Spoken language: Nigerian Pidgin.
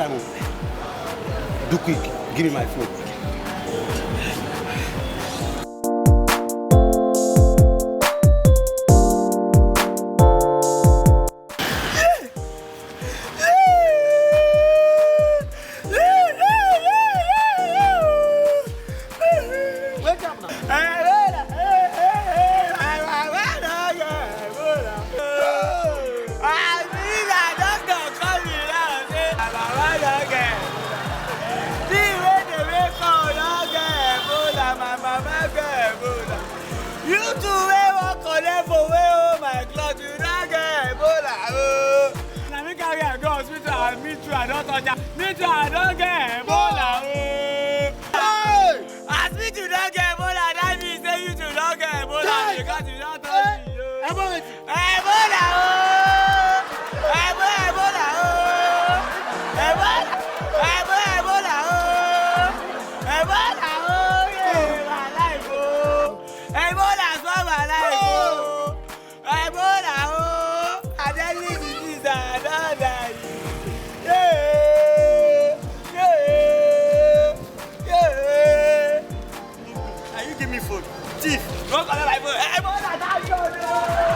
Simon, do quick. Give me my phone. Wake up now. You two wey wan collect for wey hold my cloth, you don get Ebola o. Na me carry am go hospital and me too I don touch am. Me too I don get Ebola o. As me too don get Ebola, that mean say you too don get Ebola because you don touch me o. Ebola o. Ebola o. Ebola o. Ebola o. Yeah, my life o. Ebola spoil my life o. Ebola o. I deadly disease I don die. Yeah. Now you give me food. Thief, don't collect my phone. Ebola, that's your name.